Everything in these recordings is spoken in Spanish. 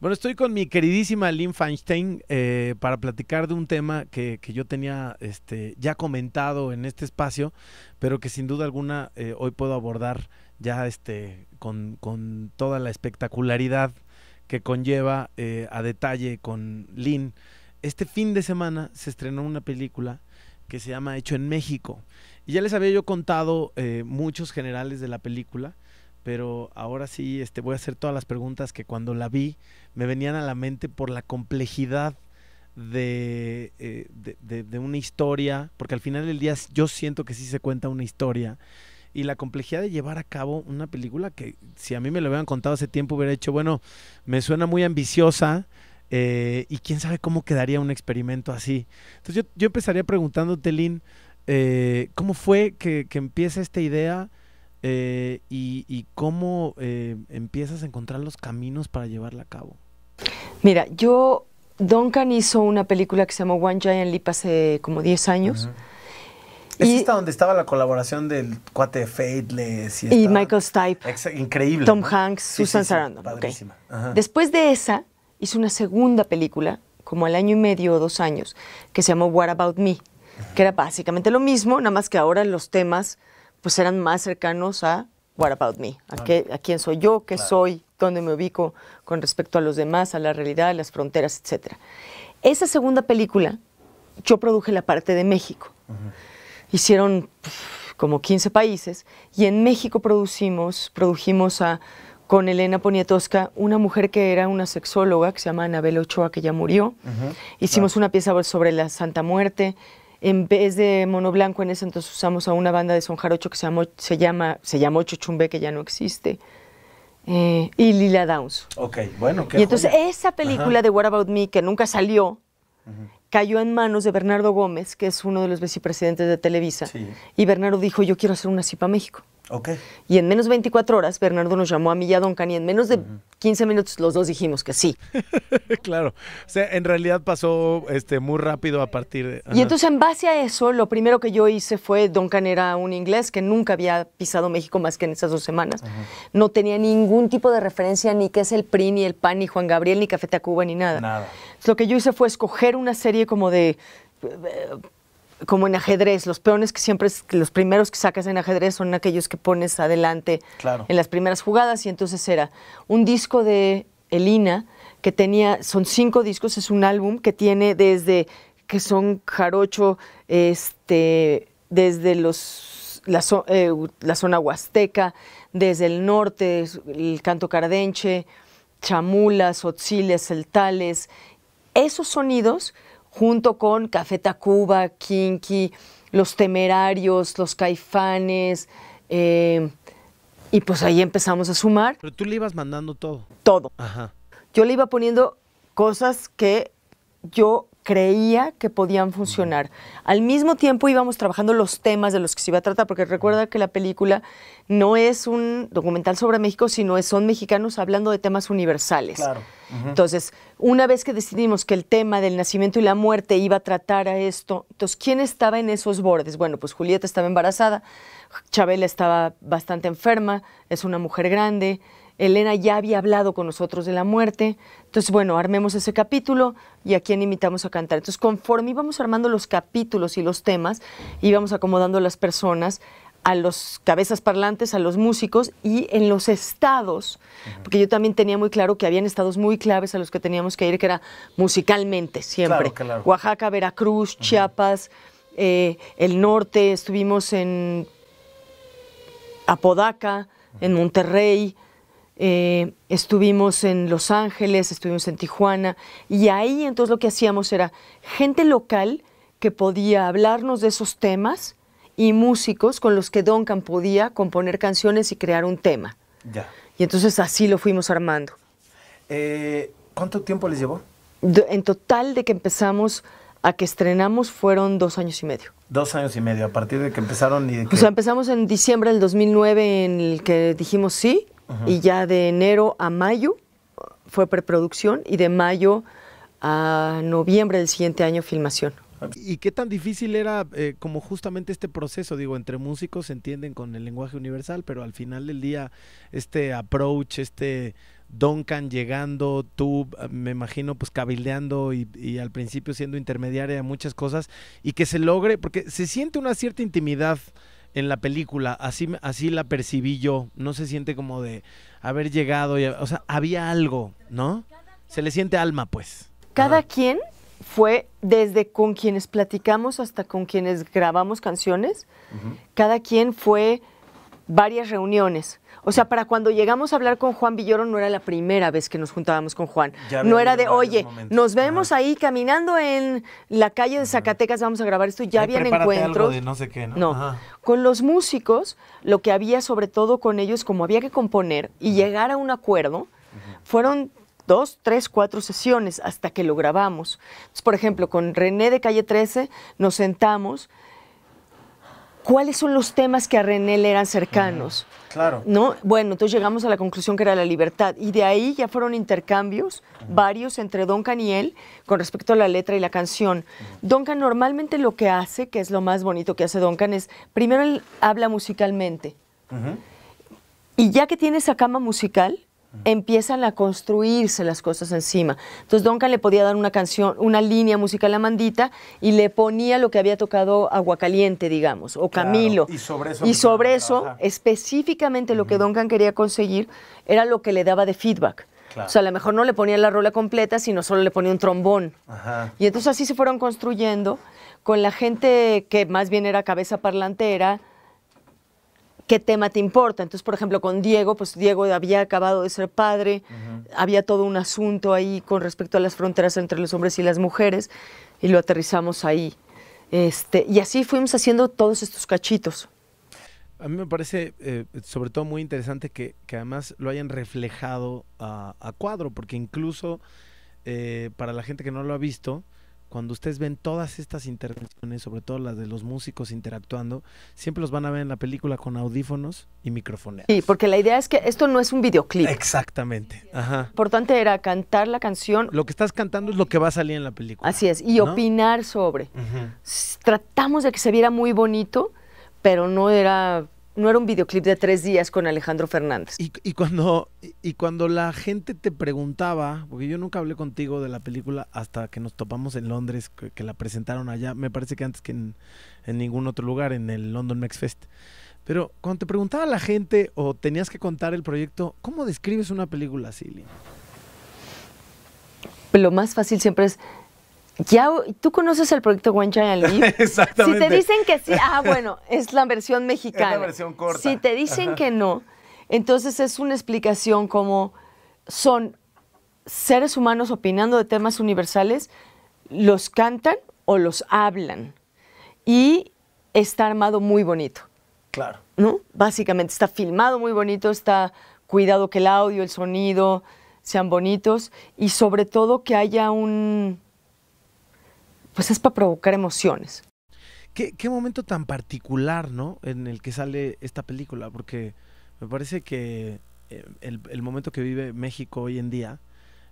Bueno, estoy con mi queridísima Lynn Feinstein para platicar de un tema que yo tenía ya comentado en este espacio, pero que sin duda alguna hoy puedo abordar ya con toda la espectacularidad que conlleva a detalle con Lynn. Este fin de semana se estrenó una película que se llama Hecho en México. Y ya les había yo contado muchos generales de la película, pero ahora sí voy a hacer todas las preguntas que cuando la vi me venían a la mente por la complejidad de una historia, porque al final del día yo siento que sí se cuenta una historia, y la complejidad de llevar a cabo una película que si a mí me lo hubieran contado hace tiempo hubiera dicho, bueno, me suena muy ambiciosa, y quién sabe cómo quedaría un experimento así. Entonces yo empezaría preguntándote, Lynn, ¿cómo fue que empieza esta idea? Y cómo empiezas a encontrar los caminos para llevarla a cabo. Mira, Duncan hizo una película que se llamó One Giant Leap hace como 10 años. ¿Es esta donde estaba la colaboración del cuate de Faithless? Y Michael Stipe. Increíble. Tom ¿no? Hanks, Sí, Susan sí, Sarandon. Padrísima. Okay. Después de esa, hizo una segunda película, como al año y medio o 2 años, que se llamó What About Me, que era básicamente lo mismo, nada más que ahora los temas pues eran más cercanos a What About Me, a quién soy yo, qué soy, dónde me ubico con respecto a los demás, a la realidad, a las fronteras, etc. Esa segunda película, yo produje la parte de México. Hicieron como 15 países, y en México produjimos con Elena Poniatowska, una mujer que era una sexóloga, que se llama Anabel Ochoa, que ya murió. Hicimos una pieza sobre la Santa Muerte. En vez de Mono Blanco, en ese entonces usamos a una banda de son jarocho que se llamó Chuchumbe, que ya no existe, y Lila Downs. Ok, bueno, qué Y entonces joya. esa película de What About Me, que nunca salió, cayó en manos de Bernardo Gómez, que es uno de los vicepresidentes de Televisa. Sí. Y Bernardo dijo, yo quiero hacer una CIPA México. Okay. Y en menos de 24 horas, Bernardo nos llamó a mí y a Duncan, y en menos de 15 minutos los dos dijimos que sí. Claro. O sea, en realidad pasó muy rápido a partir de... Y entonces, en base a eso, lo primero que yo hice fue, Duncan era un inglés que nunca había pisado México más que en esas 2 semanas. No tenía ningún tipo de referencia, ni qué es el PRI, ni el PAN, ni Juan Gabriel, ni Café Tacuba, ni nada. Entonces, lo que yo hice fue escoger una serie como en ajedrez, los peones que siempre, los primeros que sacas en ajedrez son aquellos que pones adelante en las primeras jugadas, y entonces era un disco de Elina que son 5 discos, es un álbum que tiene desde que son jarocho, desde la zona huasteca, desde el norte, el canto cardenche, chamulas, otziles, celtales, esos sonidos junto con Café Tacuba, Kinky, Los Temerarios, Los Caifanes, y pues ahí empezamos a sumar. Pero tú le ibas mandando todo. Todo. Ajá. Yo le iba poniendo cosas que yo creía que podían funcionar. Al mismo tiempo íbamos trabajando los temas de los que se iba a tratar, porque recuerda que la película no es un documental sobre México, sino son mexicanos hablando de temas universales. Claro. Entonces, una vez que decidimos que el tema del nacimiento y la muerte iba a tratar a esto, entonces, ¿quién estaba en esos bordes? Bueno, pues Julieta estaba embarazada, Chabela estaba bastante enferma, es una mujer grande, Elena ya había hablado con nosotros de la muerte. Entonces, bueno, armemos ese capítulo y a quién invitamos a cantar. Entonces, conforme íbamos armando los capítulos y los temas, íbamos acomodando a las personas, a los cabezas parlantes, a los músicos, y en los estados, porque yo también tenía muy claro que habían estados muy claves a los que teníamos que ir, que era musicalmente siempre. Claro. Oaxaca, Veracruz, Chiapas, el norte, estuvimos en Apodaca, en Monterrey, estuvimos en Los Ángeles, estuvimos en Tijuana, y ahí entonces lo que hacíamos era gente local que podía hablarnos de esos temas, y músicos con los que Duncan podía componer canciones y crear un tema. Ya. Y entonces así lo fuimos armando. ¿Cuánto tiempo les llevó? En total, de que empezamos a que estrenamos, fueron 2 años y medio. 2 años y medio, a partir de que empezaron y de que... O sea, empezamos en diciembre del 2009, en el que dijimos sí, y ya de enero a mayo fue preproducción, y de mayo a noviembre del siguiente año filmación. ¿Y qué tan difícil era como justamente este proceso? Digo, entre músicos se entienden con el lenguaje universal, pero al final del día este approach, Duncan llegando, tú me imagino pues cabildeando y al principio siendo intermediaria de muchas cosas y que se logre, porque se siente una cierta intimidad en la película, así la percibí yo, no se siente como de haber llegado, o sea, había algo, ¿no? Se le siente alma, pues. Cada quien fue, desde con quienes platicamos hasta con quienes grabamos canciones, cada quien fue varias reuniones. O sea, para cuando llegamos a hablar con Juan Villoro no era la primera vez que nos juntábamos con Juan. No era de, oye, nos vemos ahí caminando en la calle de Zacatecas, vamos a grabar esto. Ya habían encuentros. Algo de no sé qué, ¿no? No. Con los músicos, lo que había sobre todo con ellos, como había que componer y llegar a un acuerdo, fueron 2, 3, 4 sesiones hasta que lo grabamos. Entonces, por ejemplo, con René de Calle 13 nos sentamos. ¿Cuáles son los temas que a René le eran cercanos? Claro. ¿No? Bueno, entonces llegamos a la conclusión que era la libertad. Y de ahí ya fueron intercambios varios entre Duncan y él con respecto a la letra y la canción. Duncan normalmente lo que hace, que es lo más bonito que hace Duncan, es primero él habla musicalmente. Y ya que tiene esa cama musical, empiezan a construirse las cosas encima. Entonces Duncan le podía dar una canción, una línea musical a Mandita y le ponía lo que había tocado Aguacaliente, digamos, o Camilo. Y sobre eso específicamente lo que Duncan quería conseguir era lo que le daba de feedback. O sea, a lo mejor no le ponía la rola completa, sino solo le ponía un trombón. Y entonces así se fueron construyendo con la gente que más bien era cabeza parlantera. ¿Qué tema te importa? Entonces, por ejemplo, con Diego, pues Diego había acabado de ser padre, había todo un asunto ahí con respecto a las fronteras entre los hombres y las mujeres, y lo aterrizamos ahí. Y así fuimos haciendo todos estos cachitos. A mí me parece, sobre todo, muy interesante que además lo hayan reflejado a cuadro, porque incluso para la gente que no lo ha visto, cuando ustedes ven todas estas intervenciones, sobre todo las de los músicos interactuando, siempre los van a ver en la película con audífonos y microfoneados. Sí, porque la idea es que esto no es un videoclip. Exactamente. Ajá. Lo importante era cantar la canción. Lo que estás cantando es lo que va a salir en la película. Así es, y ¿no? Opinar sobre. Tratamos de que se viera muy bonito, pero no era un videoclip de 3 días con Alejandro Fernández. Y cuando la gente te preguntaba, porque yo nunca hablé contigo de la película hasta que nos topamos en Londres, que la presentaron allá, me parece que antes que en ningún otro lugar, en el London Mex Fest. Pero cuando te preguntaba la gente o tenías que contar el proyecto, ¿cómo describes una película así, Lina? Lo más fácil siempre es, ya, ¿tú conoces el proyecto One Giant Leap? Exactamente. Si te dicen que sí, bueno, es la versión mexicana. Es la versión corta. Si te dicen que no, entonces es una explicación como son seres humanos opinando de temas universales, los cantan o los hablan. Y está armado muy bonito. Claro. ¿No? Básicamente está filmado muy bonito, está cuidado que el audio, el sonido sean bonitos y sobre todo que haya pues es para provocar emociones. ¿Qué momento tan particular, ¿no? En el que sale esta película, porque me parece que el momento que vive México hoy en día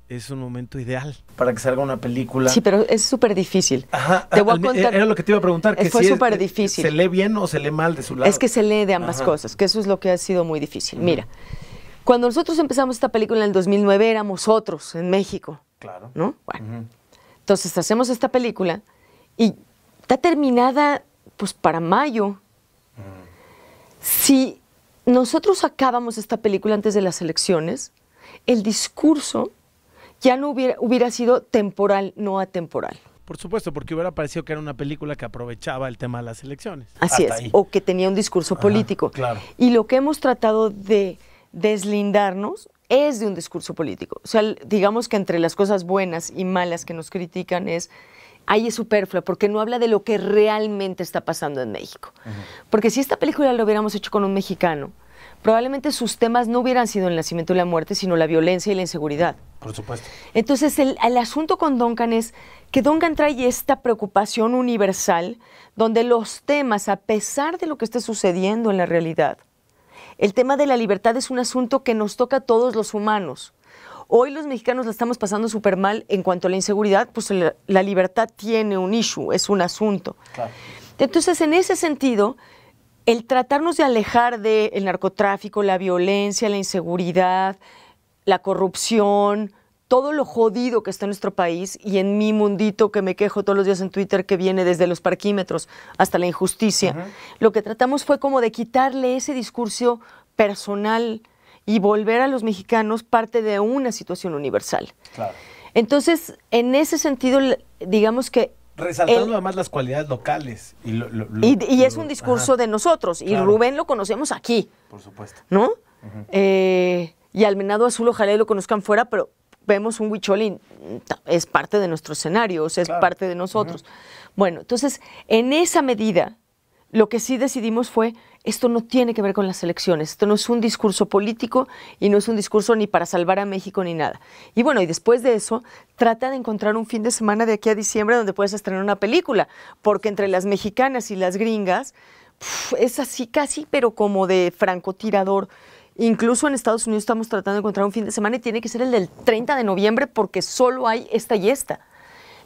es un momento ideal para que salga una película. Sí, pero es súper difícil. Ajá, te voy a contar. Era lo que te iba a preguntar. Que fue súper difícil. ¿Se lee bien o se lee mal de su lado? Es que se lee de ambas cosas, que eso es lo que ha sido muy difícil. Mira, cuando nosotros empezamos esta película en el 2009 éramos otros en México. Claro. ¿No? Bueno. Entonces hacemos esta película y está terminada pues para mayo. Si nosotros acabamos esta película antes de las elecciones, el discurso ya no hubiera sido temporal, no atemporal. Por supuesto, porque hubiera parecido que era una película que aprovechaba el tema de las elecciones. Así es, o que tenía un discurso político. Claro. Y lo que hemos tratado de deslindarnos es de un discurso político. O sea, digamos que entre las cosas buenas y malas que nos critican ahí es superflua, porque no habla de lo que realmente está pasando en México. Porque si esta película la hubiéramos hecho con un mexicano, probablemente sus temas no hubieran sido el nacimiento y la muerte, sino la violencia y la inseguridad. Por supuesto. Entonces, el asunto con Duncan es que Duncan trae esta preocupación universal, donde los temas, a pesar de lo que esté sucediendo en la realidad, el tema de la libertad es un asunto que nos toca a todos los humanos. Hoy los mexicanos la estamos pasando súper mal en cuanto a la inseguridad, pues la libertad tiene un issue, es un asunto. Claro. Entonces, en ese sentido, el tratarnos de alejar del narcotráfico, la violencia, la inseguridad, la corrupción, todo lo jodido que está en nuestro país y en mi mundito que me quejo todos los días en Twitter, que viene desde los parquímetros hasta la injusticia, lo que tratamos fue como de quitarle ese discurso personal y volver a los mexicanos parte de una situación universal. Claro. Entonces, en ese sentido, digamos que resaltando además las cualidades locales. Y es un discurso de nosotros. Y Rubén lo conocemos aquí. Por supuesto. ¿No? Y al Venado Azul ojalá lo conozcan fuera, pero vemos un Huichol es parte de nuestro escenario, o sea, es parte de nosotros. Bueno, entonces, en esa medida, lo que sí decidimos fue, esto no tiene que ver con las elecciones, esto no es un discurso político y no es un discurso ni para salvar a México ni nada. Y bueno, y después de eso, trata de encontrar un fin de semana de aquí a diciembre donde puedas estrenar una película, porque entre las mexicanas y las gringas, es así casi, pero como de francotirador. Incluso en Estados Unidos estamos tratando de encontrar un fin de semana y tiene que ser el del 30 de noviembre porque solo hay esta y esta.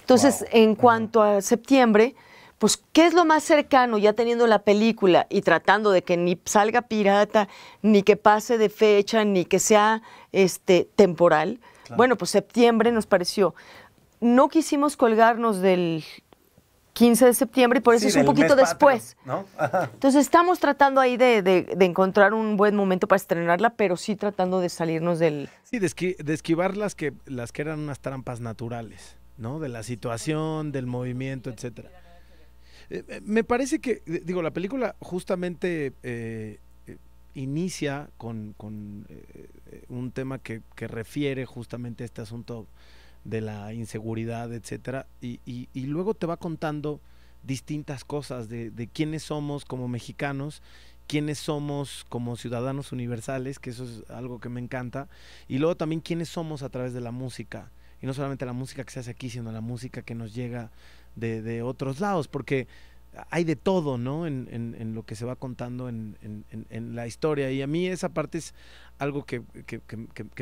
Entonces, en cuanto a septiembre, pues, ¿qué es lo más cercano ya teniendo la película y tratando de que ni salga pirata, ni que pase de fecha, ni que sea temporal? Claro. Bueno, pues septiembre nos pareció. No quisimos colgarnos del 15 de septiembre y por eso es un poquito después. ¿No? Entonces estamos tratando ahí de encontrar un buen momento para estrenarla, pero sí tratando de salirnos del... Sí, de esquivar las que eran unas trampas naturales, ¿no? De la situación, del movimiento, etcétera. Me parece que, digo, la película justamente inicia con un tema que refiere justamente a este asunto de la inseguridad, etcétera, y luego te va contando distintas cosas de quiénes somos como mexicanos, quiénes somos como ciudadanos universales, que eso es algo que me encanta, y luego también quiénes somos a través de la música, y no solamente la música que se hace aquí, sino la música que nos llega de otros lados, porque hay de todo, ¿no? En lo que se va contando en la historia, y a mí esa parte es algo que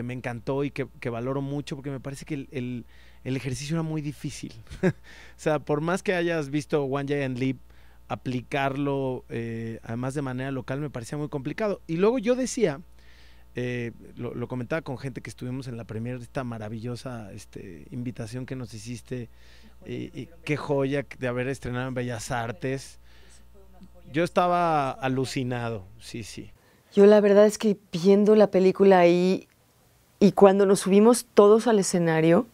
me encantó y que valoro mucho, porque me parece que el ejercicio era muy difícil. O sea, por más que hayas visto One Giant Leap, aplicarlo además de manera local me parecía muy complicado. Y luego yo decía, lo comentaba con gente que estuvimos en la premier de esta maravillosa invitación que nos hiciste, y qué joya de haber estrenado en Bellas Artes. Yo estaba alucinado, sí. Yo la verdad es que viendo la película ahí y cuando nos subimos todos al escenario,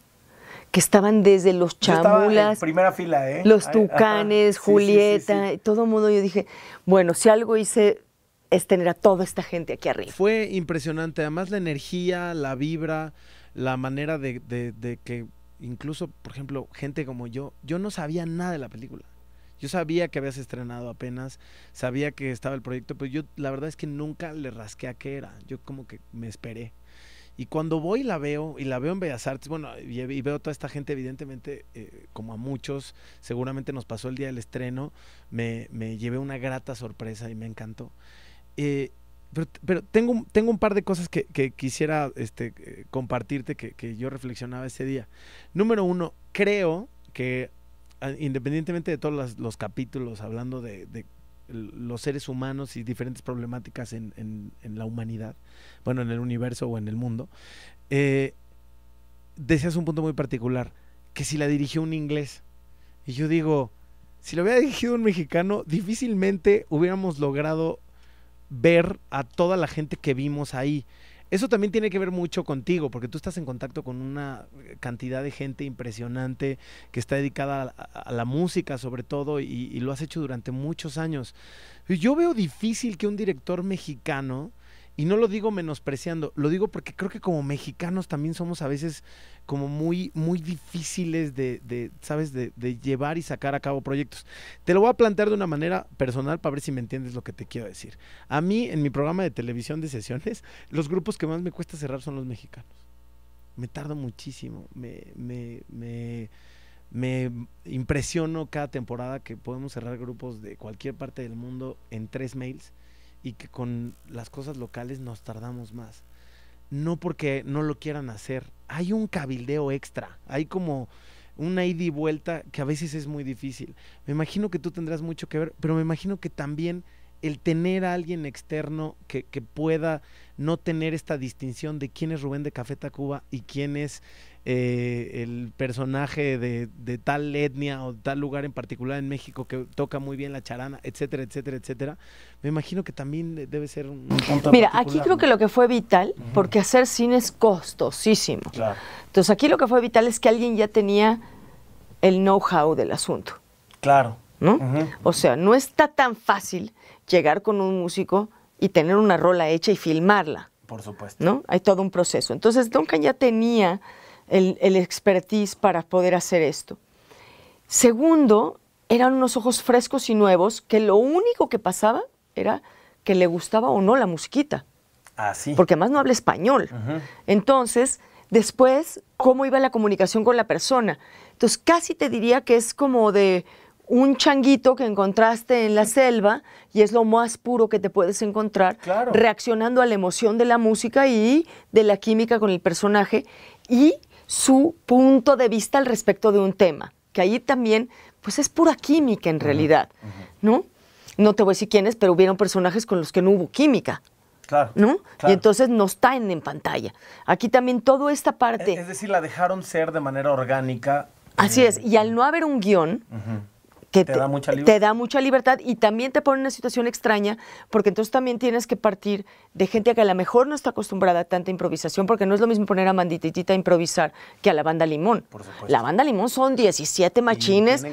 que estaban desde los Chamulas, en primera fila, los Tucanes, Julieta, sí. Todo el mundo, yo dije, bueno, si algo hice es tener a toda esta gente aquí arriba. Fue impresionante, además la energía, la vibra, la manera de que incluso, por ejemplo, gente como yo no sabía nada de la película. Yo sabía que habías estrenado apenas, sabía que estaba el proyecto, pero yo la verdad es que nunca le rasqué a qué era. Yo como que me esperé. Y cuando voy y la veo en Bellas Artes, bueno, y veo toda esta gente, evidentemente, como a muchos, seguramente nos pasó el día del estreno, me llevé una grata sorpresa y me encantó. Pero tengo un par de cosas que quisiera compartirte que yo reflexionaba ese día. Número uno, creo que independientemente de todos los capítulos hablando de los seres humanos y diferentes problemáticas en la humanidad, bueno, en el universo o en el mundo, decías un punto muy particular, que si la dirigió un inglés. Y yo digo, si lo hubiera dirigido un mexicano, difícilmente hubiéramos logrado ver a toda la gente que vimos ahí. Eso también tiene que ver mucho contigo, porque tú estás en contacto con una cantidad de gente impresionante que está dedicada a la música sobre todo, y lo has hecho durante muchos años. Yo veo difícil que un director mexicano, y no lo digo menospreciando, lo digo porque creo que como mexicanos también somos a veces como muy, muy difíciles ¿sabes? De llevar y sacar a cabo proyectos. Te lo voy a plantear de una manera personal para ver si me entiendes lo que te quiero decir. A mí, en mi programa de televisión de sesiones, los grupos que más me cuesta cerrar son los mexicanos. Me tardo muchísimo, me impresiono cada temporada que podemos cerrar grupos de cualquier parte del mundo en 3 mails, y que con las cosas locales nos tardamos más. No porque no lo quieran hacer, hay un cabildeo extra, hay como una ida y vuelta que a veces es muy difícil. Me imagino que tú tendrás mucho que ver, pero me imagino que también el tener a alguien externo que pueda no tener esta distinción de quién es Rubén de Café Tacuba y quién es el personaje de tal etnia o tal lugar en particular en México que toca muy bien la charana, etcétera, etcétera, etcétera. Me imagino que también debe ser un punto. Mira, aquí creo que lo que fue vital, porque hacer cine es costosísimo. Claro. Entonces aquí lo que fue vital es que alguien ya tenía el know-how del asunto. Claro. ¿No? O sea, no está tan fácil llegar con un músico y tener una rola hecha y filmarla. Por supuesto. ¿No? Hay todo un proceso. Entonces Duncan ya tenía el expertise para poder hacer esto. Segundo, eran unos ojos frescos y nuevos que lo único que pasaba era que le gustaba o no la musiquita. Ah, sí. Porque además no habla español. Entonces, después, ¿cómo iba la comunicación con la persona? Entonces, casi te diría que es como de un changuito que encontraste en la selva y es lo más puro que te puedes encontrar, claro, reaccionando a la emoción de la música y de la química con el personaje y su punto de vista al respecto de un tema, que ahí también pues es pura química en realidad, ¿no? No te voy a decir quiénes, pero hubieron personajes con los que no hubo química. Claro, ¿no? Claro. Y entonces no está en pantalla. Aquí también toda esta parte... Es decir, la dejaron ser de manera orgánica. Así es, y al no haber un guión... que te da mucha libertad. Te da mucha libertad y también te pone en una situación extraña porque entonces también tienes que partir de gente que a lo mejor no está acostumbrada a tanta improvisación porque no es lo mismo poner a Mandititita a improvisar que a la Banda Limón. Por supuesto. La Banda Limón son 17 machines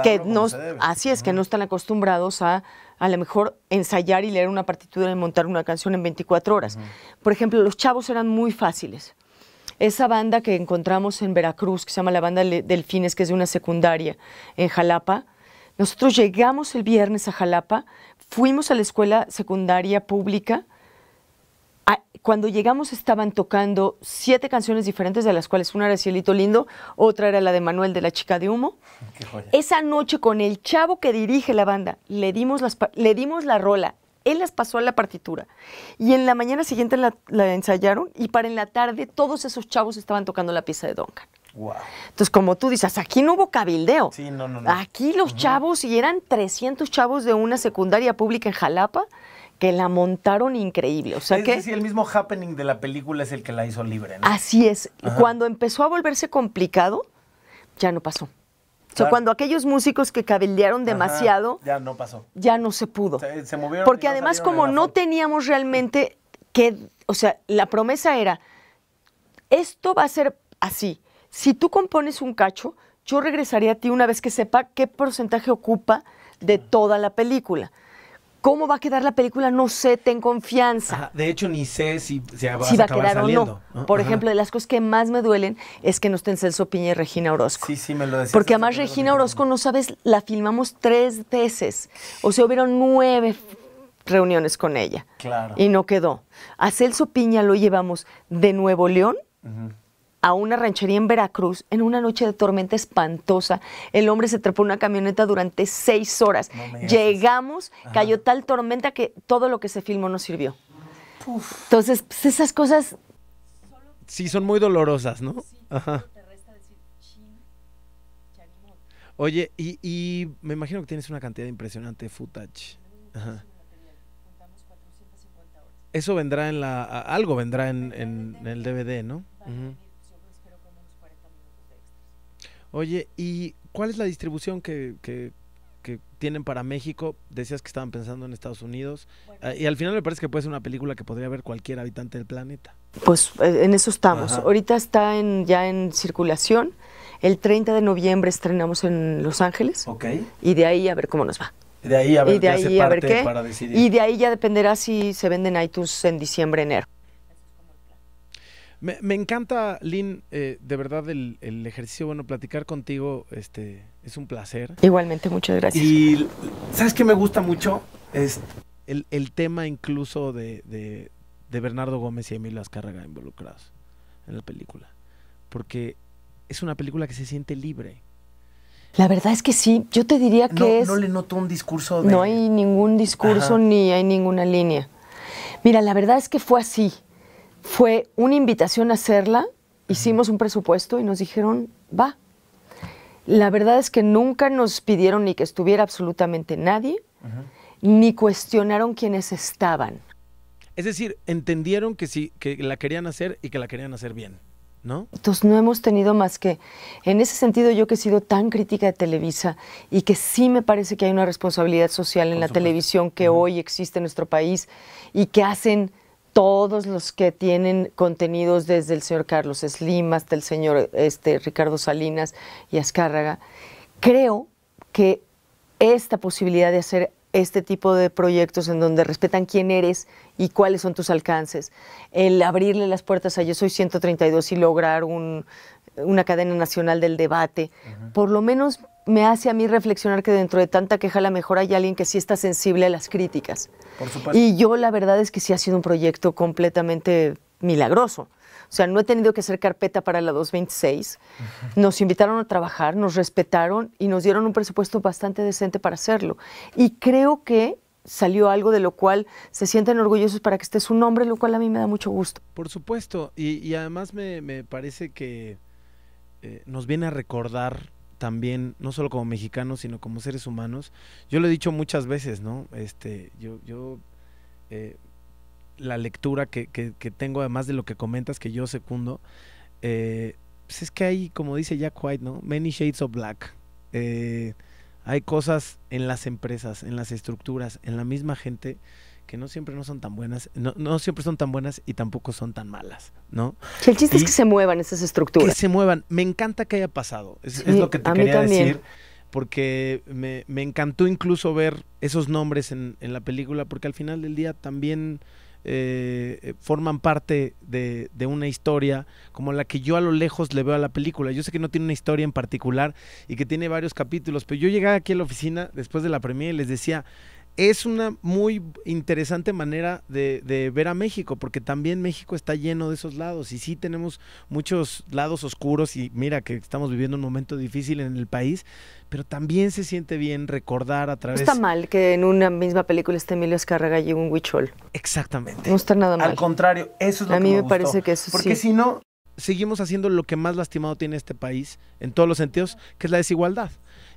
que no, así es, que no están acostumbrados a lo mejor ensayar y leer una partitura y montar una canción en 24 horas. Por ejemplo, los chavos eran muy fáciles. Esa banda que encontramos en Veracruz, que se llama la Banda Delfines, que es de una secundaria en Jalapa, nosotros llegamos el viernes a Jalapa, fuimos a la escuela secundaria pública. Cuando llegamos estaban tocando 7 canciones diferentes, de las cuales una era Cielito Lindo, otra era la de Manuel de la Chica de Humo. Qué joya. Esa noche con el chavo que dirige la banda, le dimos la rola, él las pasó a la partitura y en la mañana siguiente la ensayaron y para en la tarde todos esos chavos estaban tocando la pieza de Duncan. Wow. Entonces, como tú dices, aquí no hubo cabildeo. Sí, no. Aquí los chavos, y eran 300 chavos de una secundaria pública en Jalapa, que la montaron increíble. O sea es decir, el mismo happening de la película es el que la hizo libre, ¿no? Así es. Cuando empezó a volverse complicado, ya no pasó. O sea, cuando aquellos músicos que cabildearon demasiado, ya no pasó. Ya no se pudo. Se movieron. Porque además, como no teníamos realmente que, o sea, la promesa era, esto va a ser así. Si tú compones un cacho, yo regresaré a ti una vez que sepa qué porcentaje ocupa de toda la película. ¿Cómo va a quedar la película? No sé, ten confianza. Ajá. De hecho, ni sé si va a quedar saliendo, o no. Por ejemplo, de las cosas que más me duelen es que no estén Celso Piña y Regina Orozco. Sí, me lo decías. Porque además Regina Orozco, no sabes, la filmamos 3 veces. O sea, hubieron 9 reuniones con ella. Claro. Y no quedó. A Celso Piña lo llevamos de Nuevo León a una ranchería en Veracruz en una noche de tormenta espantosa. El hombre se trepó en una camioneta durante 6 horas. Llegamos, cayó tal tormenta que todo lo que se filmó no sirvió. Entonces, pues esas cosas... Sí, son muy dolorosas, ¿no? Ajá. Oye, y me imagino que tienes una cantidad impresionante de footage. Ajá. Eso vendrá algo vendrá en el DVD, ¿no? Oye, ¿y cuál es la distribución que tienen para México? Decías que estaban pensando en Estados Unidos. Y al final me parece que puede ser una película que podría ver cualquier habitante del planeta. Pues en eso estamos. Ajá. Ahorita está ya en circulación. El 30 de noviembre estrenamos en Los Ángeles. Ok. Y de ahí a ver cómo nos va. De ahí a ver qué hace parte qué. para decidir. Y de ahí ya dependerá si se vende en iTunes en diciembre, enero. Me encanta, Lynn, de verdad el ejercicio, bueno, platicar contigo es un placer. Igualmente, muchas gracias. Y ¿sabes qué me gusta mucho? Es el tema incluso de Bernardo Gómez y Emilio Azcárraga involucrados en la película. Porque es una película que se siente libre. La verdad es que sí, yo te diría que no le noto un discurso de... No hay ningún discurso ni hay ninguna línea. Mira, la verdad es que fue así. Fue una invitación a hacerla, hicimos un presupuesto y nos dijeron, va. La verdad es que nunca nos pidieron ni que estuviera absolutamente nadie. ni cuestionaron quiénes estaban. Es decir, entendieron que sí, que la querían hacer y que la querían hacer bien, ¿no? Entonces no hemos tenido más que, en ese sentido yo que he sido tan crítica de Televisa y que sí me parece que hay una responsabilidad social en la televisión que hoy existe en nuestro país y que hacen todos los que tienen contenidos desde el señor Carlos Slim hasta el señor Ricardo Salinas y Azcárraga. Creo que esta posibilidad de hacer este tipo de proyectos en donde respetan quién eres y cuáles son tus alcances, el abrirle las puertas a Yo Soy 132 y lograr una cadena nacional del debate, por lo menos me hace a mí reflexionar que dentro de tanta queja a lo mejor hay alguien que sí está sensible a las críticas. Por supuesto. Y yo la verdad es que sí ha sido un proyecto completamente milagroso. O sea, no he tenido que hacer carpeta para la 226. Nos invitaron a trabajar, nos respetaron y nos dieron un presupuesto bastante decente para hacerlo. Y creo que salió algo de lo cual se sienten orgullosos para que esté su nombre, lo cual a mí me da mucho gusto. Por supuesto. Y además me parece que nos viene a recordar también, no solo como mexicanos, sino como seres humanos. Yo lo he dicho muchas veces, ¿no? La lectura que tengo, además de lo que comentas, que yo secundo, pues es que hay, como dice Jack White, ¿no? Many shades of black. Hay cosas en las empresas, en las estructuras, en la misma gente, que no siempre no son tan buenas, no siempre son tan buenas y tampoco son tan malas, ¿no? El chiste es que se muevan esas estructuras. Que se muevan. Me encanta que haya pasado. Es lo que te a mí quería también. decir. Porque me encantó incluso ver esos nombres en la película, porque al final del día también forman parte de una historia como la que yo a lo lejos le veo a la película. Yo sé que no tiene una historia en particular y que tiene varios capítulos, pero yo llegué aquí a la oficina después de la premiere y les decía, es una muy interesante manera de ver a México, porque también México está lleno de esos lados y sí tenemos muchos lados oscuros y mira que estamos viviendo un momento difícil en el país, pero también se siente bien recordar a través... No está mal que en una misma película esté Emilio Azcárraga y un huichol. Exactamente. No está nada mal. Al contrario, eso es lo a que mí me me parece que eso porque sí. si no, seguimos haciendo lo que más lastimado tiene este país, en todos los sentidos, que es la desigualdad.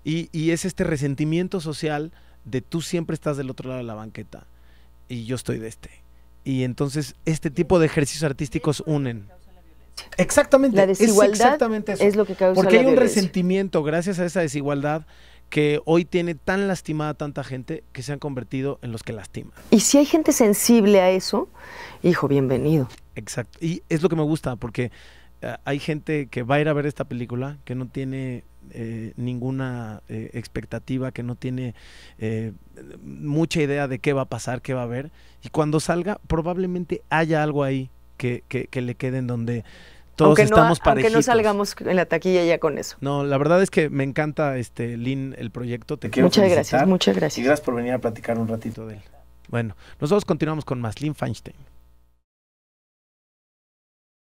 Y es este resentimiento social de tú siempre estás del otro lado de la banqueta y yo estoy de este. Y entonces este tipo de ejercicios artísticos unen. Exactamente. La desigualdad es exactamente eso. es lo que causa porque la hay un violencia. resentimiento gracias a esa desigualdad que hoy tiene tan lastimada a tanta gente que se han convertido en los que lastiman. Y si hay gente sensible a eso, hijo, bienvenido. Exacto. Y es lo que me gusta porque hay gente que va a ir a ver esta película que no tiene ninguna expectativa, que no tiene mucha idea de qué va a pasar, qué va a haber, y cuando salga probablemente haya algo ahí que le quede en donde todos estamos parejitos. Aunque no salgamos en la taquilla ya con eso. No, la verdad es que me encanta, Lynn, el proyecto. Te quiero muchas felicitar. gracias, muchas gracias. Y gracias por venir a platicar un ratito de él. Bueno, nosotros continuamos con más. Lynn Feinstein.